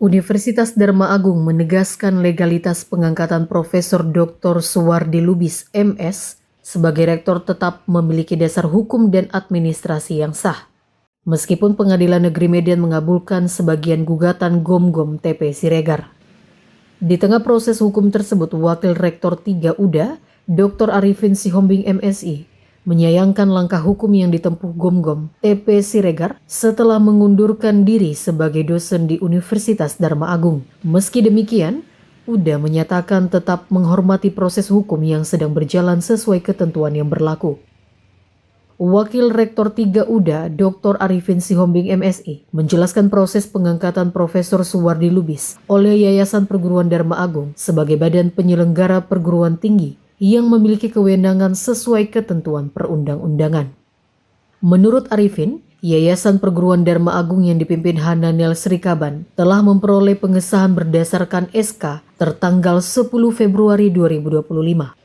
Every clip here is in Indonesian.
Universitas Dharma Agung menegaskan legalitas pengangkatan Profesor Dr. Suwardi Lubis, MS, sebagai rektor tetap memiliki dasar hukum dan administrasi yang sah. Meskipun Pengadilan Negeri Medan mengabulkan sebagian gugatan Gom-Gom TP Siregar. Di tengah proses hukum tersebut, Wakil Rektor 3 UDA, Dr. Arifin Sihombing MSI, menyayangkan langkah hukum yang ditempuh Gom-Gom TP Siregar setelah mengundurkan diri sebagai dosen di Universitas Dharma Agung. Meski demikian, UDA menyatakan tetap menghormati proses hukum yang sedang berjalan sesuai ketentuan yang berlaku. Wakil Rektor 3 UDA, Dr. Arifin Sihombing MSI, menjelaskan proses pengangkatan Profesor Suwardi Lubis oleh Yayasan Perguruan Dharma Agung sebagai badan penyelenggara perguruan tinggi yang memiliki kewenangan sesuai ketentuan perundang-undangan. Menurut Arifin, Yayasan Perguruan Dharma Agung yang dipimpin Hananel Srikaban telah memperoleh pengesahan berdasarkan SK tertanggal 10 Februari 2025.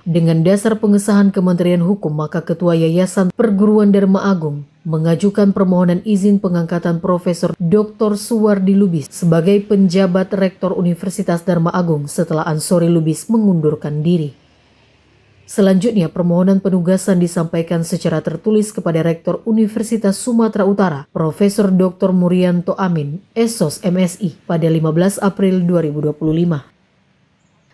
Dengan dasar pengesahan Kementerian Hukum, maka Ketua Yayasan Perguruan Dharma Agung mengajukan permohonan izin pengangkatan Profesor Dr. Suwardi Lubis sebagai penjabat Rektor Universitas Dharma Agung setelah Ansori Lubis mengundurkan diri. Selanjutnya, permohonan penugasan disampaikan secara tertulis kepada Rektor Universitas Sumatera Utara, Profesor Dr. Murianto Amin, Esos MSI, pada 15 April 2025.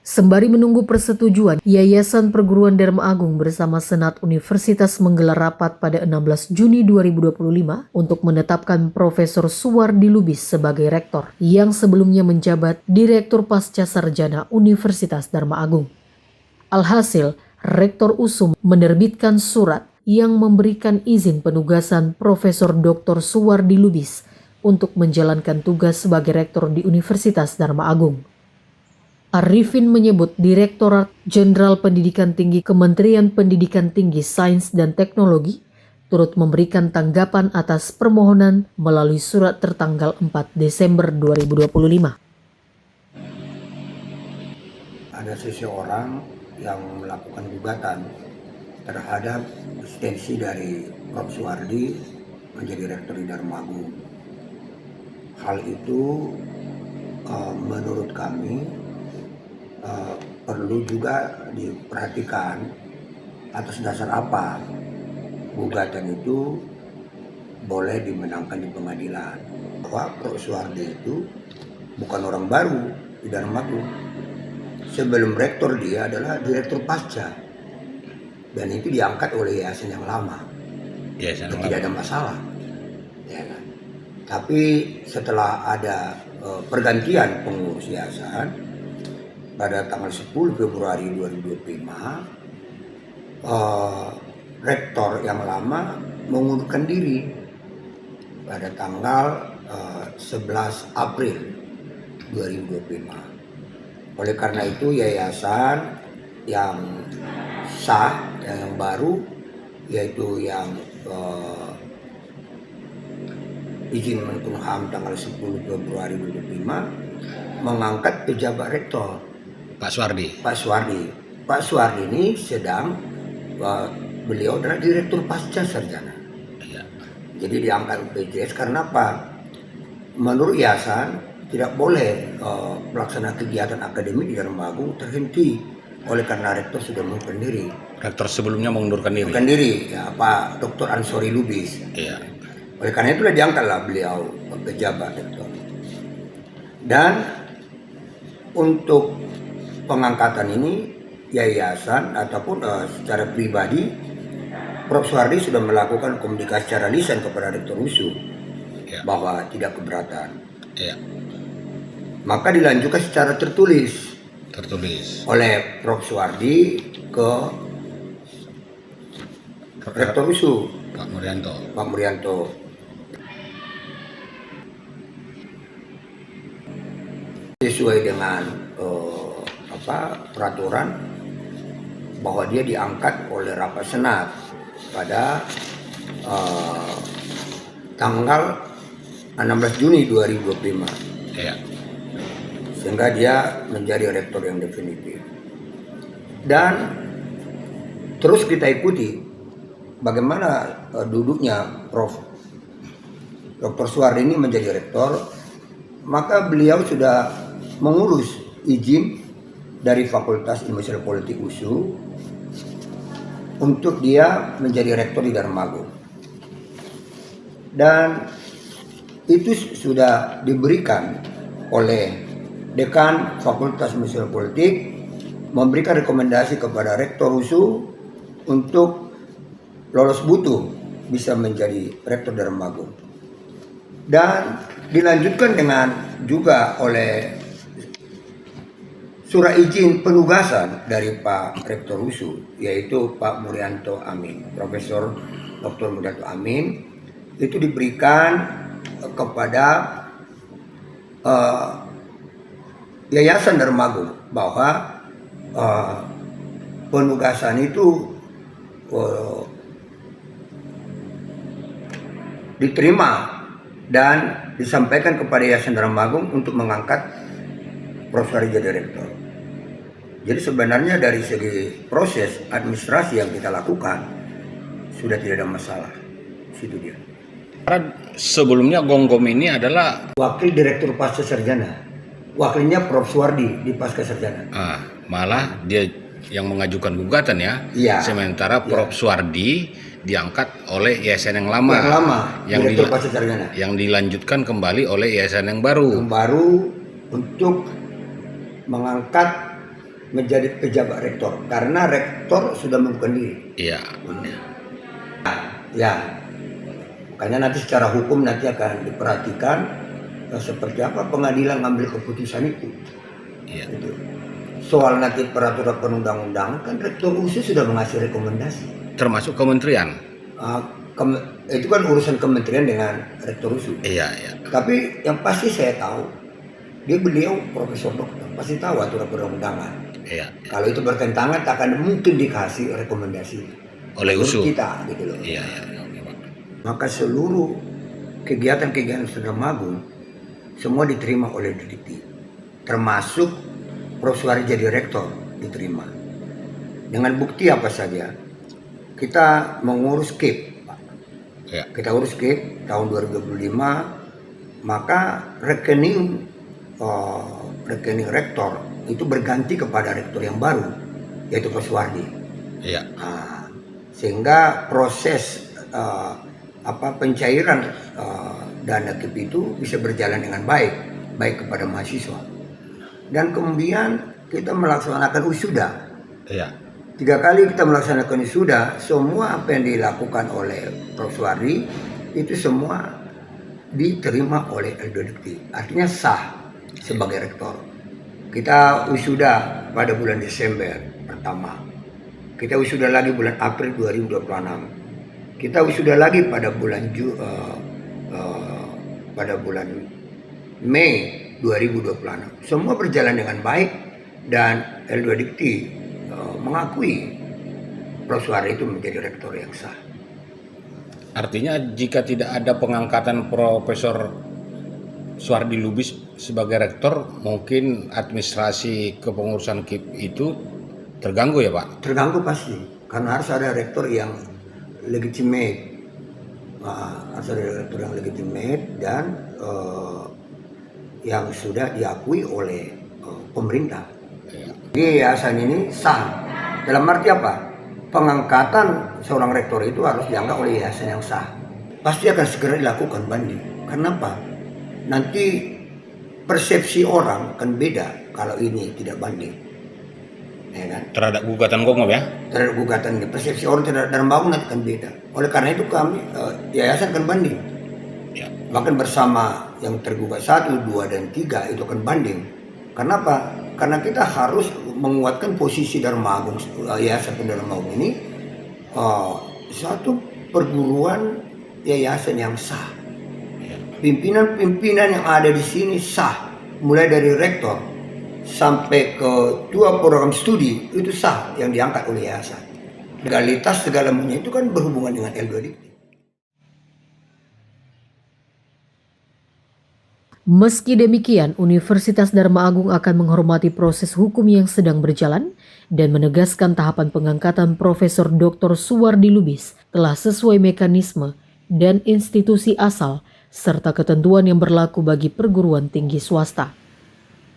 Sembari menunggu persetujuan, Yayasan Perguruan Dharma Agung bersama Senat Universitas menggelar rapat pada 16 Juni 2025 untuk menetapkan Profesor Suwardi Lubis sebagai rektor yang sebelumnya menjabat Direktur Pasca Sarjana Universitas Dharma Agung. Alhasil, Rektor USUM menerbitkan surat yang memberikan izin penugasan Profesor Dr. Suwardi Lubis untuk menjalankan tugas sebagai rektor di Universitas Dharma Agung. Arifin menyebut Direktorat Jenderal Pendidikan Tinggi Kementerian Pendidikan Tinggi, Sains dan Teknologi turut memberikan tanggapan atas permohonan melalui surat tertanggal 4 Desember 2025. Ada seseorang yang melakukan gugatan terhadap eksistensi dari Prof. Suwardi menjadi rektor di Dharma Agung. Hal itu menurut kami perlu juga diperhatikan atas dasar apa gugatan itu boleh dimenangkan di pengadilan. Bahwa Prof. Suwardi itu bukan orang baru di Dharma Agung. Sebelum rektor dia adalah direktur pasca dan itu diangkat oleh yayasan yang lama. Tidak ada masalah, ya kan? Tapi setelah ada pergantian pengurus yayasan pada tanggal 10 Februari 2025, rektor yang lama mengundurkan diri pada tanggal 11 April 2025. Oleh karena itu yayasan yang sah, yang baru, yaitu yang izin Menkumham tanggal 10 Februari 2025 mengangkat pejabat rektor Pak Suwardi. Pak Suwardi ini sedang beliau adalah direktur pasca sarjana. Ya. Jadi diangkat PJS karena apa? Menurut yayasan tidak boleh melaksanakan kegiatan akademik di Dharma Agung terhenti oleh karena rektor sudah mengundurkan diri. Rektor sebelumnya mengundurkan diri. Ya, Pak Dr. Ansori Lubis. Iya. Oleh karena itulah diangkatlah beliau pejabat rektor. Dan untuk pengangkatan ini yayasan ataupun secara pribadi Prof. Suwardi sudah melakukan komunikasi secara lisan kepada Rektor USU bahwa tidak keberatan. Ya. Maka dilanjutkan secara tertulis oleh Prof. Suwardi ke Rektor USU Pak Murianto. Sesuai dengan peraturan bahwa dia diangkat oleh rapat senat pada tanggal 16 Juni 2025. Ya. Sehingga dia menjadi rektor yang definitif. Dan terus kita ikuti bagaimana duduknya Prof. Dr. Suwardi ini menjadi rektor maka beliau sudah mengurus izin dari Fakultas Ilmu Sosial Politik USU untuk dia menjadi rektor di Dharma Agung. Dan itu sudah diberikan oleh Dekan Fakultas Ilmu Sosial Politik, memberikan rekomendasi kepada Rektor USU untuk lolos butuh bisa menjadi Rektor Dharma Agung. Dan dilanjutkan dengan juga oleh surat izin penugasan dari Pak Rektor USU, yaitu Pak Murianto Amin, Profesor Dr. Murianto Amin, itu diberikan kepada Yayasan Dharma Agung bahwa penugasan itu diterima dan disampaikan kepada Yayasan Dharma Agung untuk mengangkat Prof. Suwardi jadi rektor. Jadi sebenarnya dari segi proses administrasi yang kita lakukan sudah tidak ada masalah. Situ dia. Karena sebelumnya Gonggom ini adalah Wakil Direktur Pasca Sarjana. Wakilnya Prof. Suwardi di Pasca Sarjana. malah dia yang mengajukan gugatan ya. Iya. Sementara Prof. Suwardi diangkat oleh yayasan yang lama. Yang Direktur Pasca Sarjana. Yang dilanjutkan kembali oleh yayasan yang baru. Yang baru untuk mengangkat menjadi pejabat rektor karena rektor sudah mengundurkan diri. Iya. Ya, makanya nanti secara hukum nanti akan diperhatikan seperti apa pengadilan ngambil keputusan itu. Iya. Gitu. Soal nanti peraturan perundang-undangan kan rektor USU sudah mengasih rekomendasi. Termasuk kementerian. Itu kan urusan kementerian dengan rektor USU. Iya. Tapi yang pasti saya tahu beliau profesor dokter, pasti tahu aturan perundang-undangan. Iya. Kalau itu bertentangan tak akan mungkin dikasih rekomendasi Oleh USU. kita gitu loh. Iya. Maka seluruh kegiatan-kegiatan Dharma Agung semua diterima oleh DDP, termasuk Prof. Suwardi jadi rektor diterima. Dengan bukti apa saja? Kita mengurus KIP, Pak. Ya. Kita urus KIP tahun 2025, maka rekening rektor itu berganti kepada rektor yang baru, yaitu Prof. Suwardi. Iya. Sehingga proses pencairan dana KIP itu bisa berjalan dengan baik kepada mahasiswa. Dan kemudian kita melaksanakan wisuda. Iya. 3 kali kita melaksanakan wisuda, semua apa yang dilakukan oleh Prof. Suwardi itu semua diterima oleh LDDP. Artinya sah sebagai rektor. Kita wisuda pada bulan Desember pertama. Kita wisuda lagi bulan April 2026. Kita wisuda lagi pada bulan Mei 2026. Semua berjalan dengan baik dan L2DIKT mengakui Prof. Suwardi itu menjadi rektor yang sah. Artinya jika tidak ada pengangkatan Profesor Suwardi Lubis sebagai rektor, mungkin administrasi kepengurusan KIP itu terganggu ya Pak? Terganggu pasti, karena harus ada rektor yang legitimate, dan yang sudah diakui oleh pemerintah. Jadi yayasan ini sah. Dalam arti apa? Pengangkatan seorang rektor itu harus dianggap oleh yayasan yang sah. Pasti akan segera dilakukan banding. Kenapa? Nanti persepsi orang akan beda kalau ini tidak banding. Ya kan? Terhadap gugatan Gonggom ya? Terhadap gugatan ini, persepsi orang terhadap Dharma Agung nanti akan beda. Oleh karena itu kami yayasan akan banding. Ya. Bahkan bersama yang tergugat 1, 2, dan 3 itu akan banding. Kenapa? Karena kita harus menguatkan posisi Dharma Agung, Yayasan Dharma Agung ini satu perguruan yayasan yang sah. Pimpinan-pimpinan yang ada di sini sah, mulai dari rektor sampai ke ketua program studi itu sah yang diangkat oleh yayasan. Legalitas segalanya itu kan berhubungan dengan L2DIKT. Meski demikian, Universitas Dharma Agung akan menghormati proses hukum yang sedang berjalan dan menegaskan tahapan pengangkatan Profesor Dr. Suwardi Lubis telah sesuai mekanisme dan institusi asal serta ketentuan yang berlaku bagi perguruan tinggi swasta.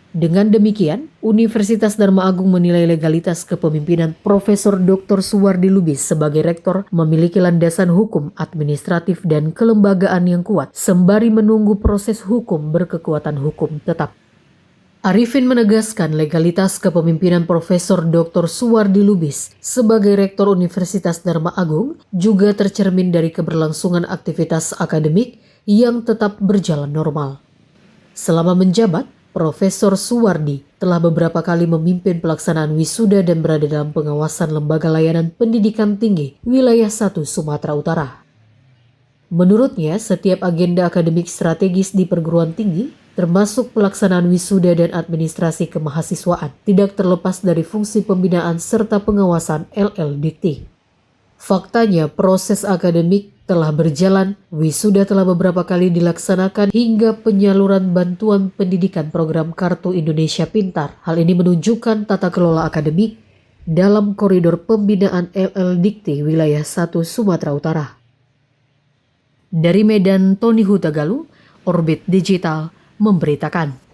Dengan demikian, Universitas Dharma Agung menilai legalitas kepemimpinan Profesor Dr. Suwardi Lubis sebagai rektor memiliki landasan hukum, administratif, dan kelembagaan yang kuat, sembari menunggu proses hukum berkekuatan hukum tetap. Arifin menegaskan legalitas kepemimpinan Profesor Dr. Suwardi Lubis sebagai rektor Universitas Dharma Agung juga tercermin dari keberlangsungan aktivitas akademik yang tetap berjalan normal. Selama menjabat, Profesor Suwardi telah beberapa kali memimpin pelaksanaan wisuda dan berada dalam pengawasan Lembaga Layanan Pendidikan Tinggi Wilayah 1 Sumatera Utara. Menurutnya, setiap agenda akademik strategis di perguruan tinggi, termasuk pelaksanaan wisuda dan administrasi kemahasiswaan, tidak terlepas dari fungsi pembinaan serta pengawasan LL-Dikti. Faktanya, proses akademik telah berjalan, wisuda telah beberapa kali dilaksanakan hingga penyaluran bantuan pendidikan program Kartu Indonesia Pintar. Hal ini menunjukkan tata kelola akademik dalam koridor pembinaan LL-Dikti Wilayah 1 Sumatera Utara. Dari Medan, Tony Hutagalu, Orbit Digital memberitakan.